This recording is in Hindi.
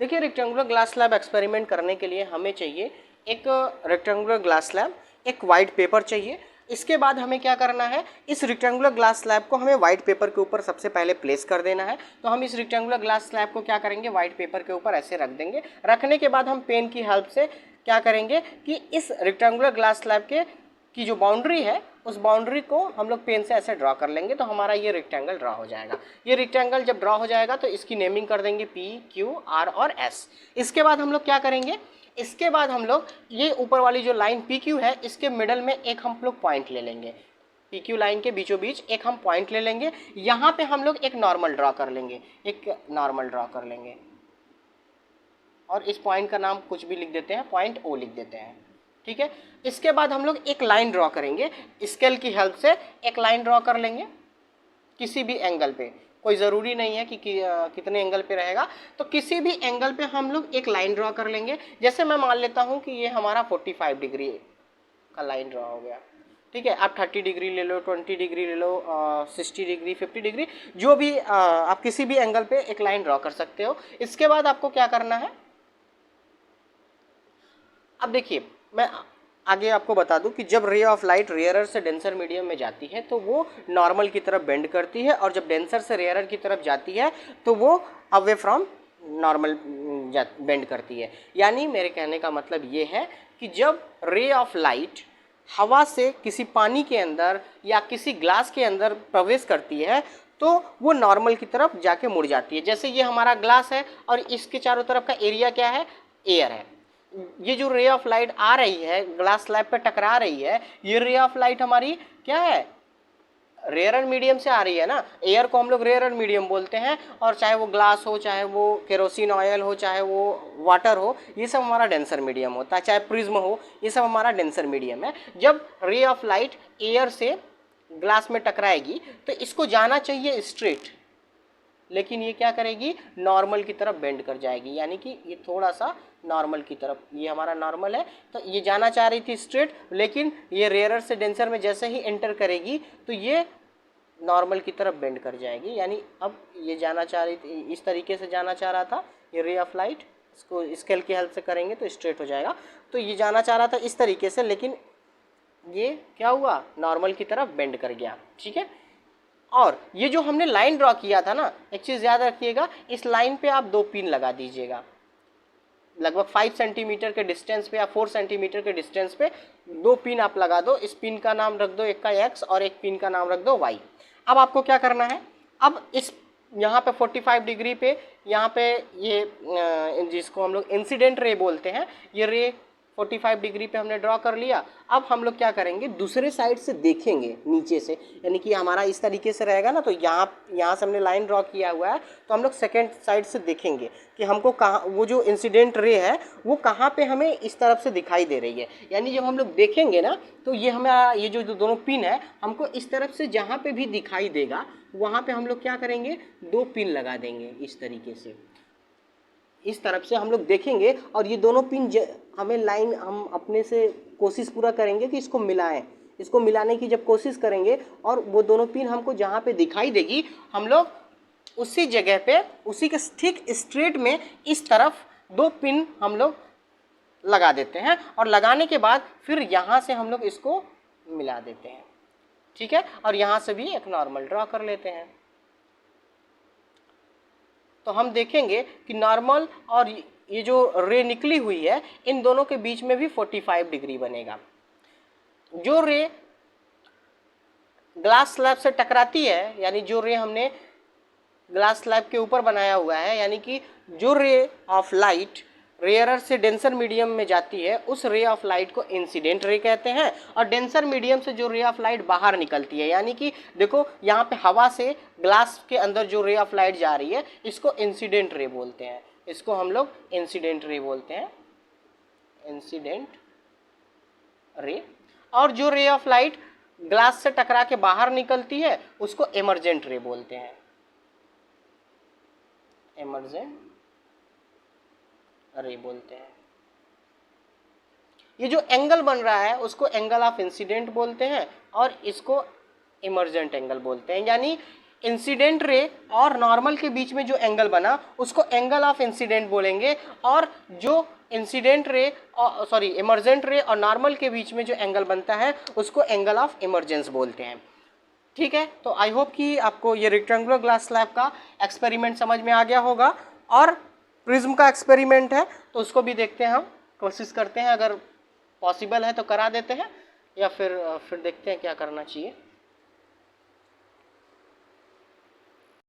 देखिए रेक्टेंगुलर ग्लास स्लैब एक्सपेरिमेंट करने के लिए हमें चाहिए एक रेक्टेंगुलर ग्लास स्लैब, एक वाइट पेपर चाहिए। इसके बाद हमें क्या करना है, इस रेक्टेंगुलर ग्लास स्लैब को हमें वाइट पेपर के ऊपर सबसे पहले प्लेस कर देना है। तो हम इस रेक्टेंगुलर ग्लास स्लैब को क्या करेंगे, वाइट पेपर के ऊपर ऐसे रख देंगे। रखने के बाद हम पेन की हेल्प से क्या करेंगे कि इस रेक्टेंगुलर ग्लास स्लैब की जो बाउंड्री है उस बाउंड्री को हम लोग पेन से ऐसे ड्रॉ कर लेंगे, तो हमारा ये रेक्टेंगल ड्रॉ हो जाएगा। ये रेक्टेंगल जब ड्रॉ हो जाएगा तो इसकी नेमिंग कर देंगे P, Q, R और S। इसके बाद हम लोग क्या करेंगे, इसके बाद हम लोग ये ऊपर वाली जो लाइन PQ है इसके मिडल में एक हम लोग पॉइंट ले लेंगे। PQ लाइन के बीचों बीच एक हम पॉइंट ले लेंगे। यहाँ पे हम लोग एक नॉर्मल ड्रॉ कर लेंगे, एक नॉर्मल ड्रॉ कर लेंगे और इस पॉइंट का नाम कुछ भी लिख देते हैं, पॉइंट O लिख देते हैं, ठीक है। इसके बाद हम लोग एक लाइन ड्रॉ करेंगे, स्केल की हेल्प से एक लाइन ड्रॉ कर लेंगे किसी भी एंगल पे। कोई ज़रूरी नहीं है कि कितने एंगल पे रहेगा, तो किसी भी एंगल पे हम लोग एक लाइन ड्रॉ कर लेंगे। जैसे मैं मान लेता हूँ कि ये हमारा 45 डिग्री का लाइन ड्रॉ हो गया, ठीक है। आप 30 डिग्री ले लो, 20 डिग्री ले लो, 60 डिग्री, 50 डिग्री, जो भी आप किसी भी एंगल पे एक लाइन ड्रॉ कर सकते हो। इसके बाद आपको क्या करना है, अब देखिए मैं आगे आपको बता दूं कि जब रे ऑफ लाइट रेयरर से डेंसर मीडियम में जाती है तो वो नॉर्मल की तरफ बेंड करती है, और जब डेंसर से रेयरर की तरफ जाती है तो वो अवे फ्रॉम नॉर्मल बेंड करती है। यानी मेरे कहने का मतलब ये है कि जब रे ऑफ लाइट हवा से किसी पानी के अंदर या किसी ग्लास के अंदर प्रवेश करती है तो वो नॉर्मल की तरफ जाके मुड़ जाती है। जैसे ये हमारा ग्लास है और इसके चारों तरफ का एरिया क्या है, एयर है। ये जो रे ऑफ लाइट आ रही है ग्लास स्लैब पे टकरा रही है, ये रे ऑफ लाइट हमारी क्या है, रेयर मीडियम से आ रही है ना। एयर को हम लोग रेयर मीडियम बोलते हैं, और चाहे वो ग्लास हो, चाहे वो केरोसिन ऑयल हो, चाहे वो वाटर हो, ये सब हमारा डेंसर मीडियम होता है। चाहे प्रिज्म हो, ये सब हमारा डेंसर मीडियम है। जब रे ऑफ लाइट एयर से ग्लास में टकराएगी तो इसको जाना चाहिए स्ट्रेट, लेकिन ये क्या करेगी, नॉर्मल की तरफ बेंड कर जाएगी। यानी कि ये थोड़ा सा नॉर्मल की तरफ, ये हमारा नॉर्मल है तो ये जाना चाह रही थी स्ट्रेट, लेकिन ये रेयरर से डेंसर में जैसे ही एंटर करेगी तो ये नॉर्मल की तरफ बेंड कर जाएगी। यानी अब ये जाना चाह रही थी, इस तरीके से जाना चाह रहा था ये रे ऑफ लाइट, इसको स्केल की हेल्प से करेंगे तो स्ट्रेट हो जाएगा। तो ये जाना चाह रहा था इस तरीके से, लेकिन ये क्या हुआ, नॉर्मल की तरफ बेंड कर गया, ठीक है। और ये जो हमने लाइन ड्रॉ किया था ना, एक चीज़ याद रखिएगा, इस लाइन पे आप 2 पिन लगा दीजिएगा। लगभग 5 सेंटीमीटर के डिस्टेंस पे या 4 सेंटीमीटर के डिस्टेंस पे 2 पिन आप लगा दो। इस पिन का नाम रख दो, एक का X और एक पिन का नाम रख दो Y। अब आपको क्या करना है, अब इस यहाँ पे 45 डिग्री पे, यहाँ पे ये जिसको हम लोग इंसिडेंट रे बोलते हैं, ये रे 45 डिग्री पे हमने ड्रॉ कर लिया। अब हम लोग क्या करेंगे, दूसरे साइड से देखेंगे नीचे से, यानी कि हमारा इस तरीके से रहेगा ना, तो यहाँ से हमने लाइन ड्रॉ किया हुआ है, तो हम लोग सेकेंड साइड से देखेंगे कि हमको कहाँ वो जो इंसिडेंट रे है वो कहाँ पे हमें इस तरफ से दिखाई दे रही है। यानी जब हम लोग देखेंगे ना तो ये हमें ये जो दोनों पिन है हमको इस तरफ से जहाँ पे भी दिखाई देगा वहाँ पे हम लोग क्या करेंगे, 2 पिन लगा देंगे इस तरीके से। इस तरफ से हम लोग देखेंगे और ये दोनों पिन हमें लाइन, हम अपने से कोशिश पूरा करेंगे कि इसको मिलाएं। इसको मिलाने की जब कोशिश करेंगे और वो दोनों पिन हमको जहाँ पे दिखाई देगी, हम लोग उसी जगह पे, उसी के ठीक स्ट्रेट में इस तरफ 2 पिन हम लोग लगा देते हैं, और लगाने के बाद फिर यहाँ से हम लोग इसको मिला देते हैं, ठीक है। और यहाँ से भी एक नॉर्मल ड्रॉ कर लेते हैं। तो हम देखेंगे कि नॉर्मल और ये जो रे निकली हुई है इन दोनों के बीच में भी 45 डिग्री बनेगा। जो रे ग्लास स्लैब से टकराती है, यानी जो रे हमने ग्लास स्लैब के ऊपर बनाया हुआ है, यानी कि जो रे ऑफ लाइट रेयरर से डेंसर मीडियम में जाती है उस रे ऑफ लाइट को इंसिडेंट रे कहते हैं। और डेंसर मीडियम से जो रे ऑफ लाइट बाहर निकलती है, यानी कि देखो यहाँ पे हवा से ग्लास के अंदर जो रे ऑफ लाइट जा रही है इसको इंसिडेंट रे बोलते हैं। इसको हम लोग इंसिडेंट रे बोलते हैं, इंसिडेंट रे। और जो रे ऑफ लाइट ग्लास से टकरा के बाहर निकलती है उसको एमर्जेंट रे बोलते हैं, एमर्जेंट रे बोलते हैं। ये जो एंगल बन रहा है उसको एंगल ऑफ इंसिडेंट बोलते हैं और इसको इमर्जेंट एंगल बोलते हैं। यानी इंसिडेंट रे और नॉर्मल के बीच में जो एंगल बना उसको एंगल ऑफ इंसिडेंट बोलेंगे, और जो इंसिडेंट रे इमर्जेंट रे और नॉर्मल के बीच में जो एंगल बनता है उसको एंगल ऑफ इमर्जेंस बोलते हैं। ठीक है, तो आई होप कि आपको ये रेक्टेंगुलर ग्लास स्लैब का एक्सपेरिमेंट समझ में आ गया होगा। और प्रिज्म का एक्सपेरिमेंट है तो उसको भी देखते हैं, हम कोशिश करते हैं, अगर पॉसिबल है तो करा देते हैं, या फिर देखते हैं क्या करना चाहिए।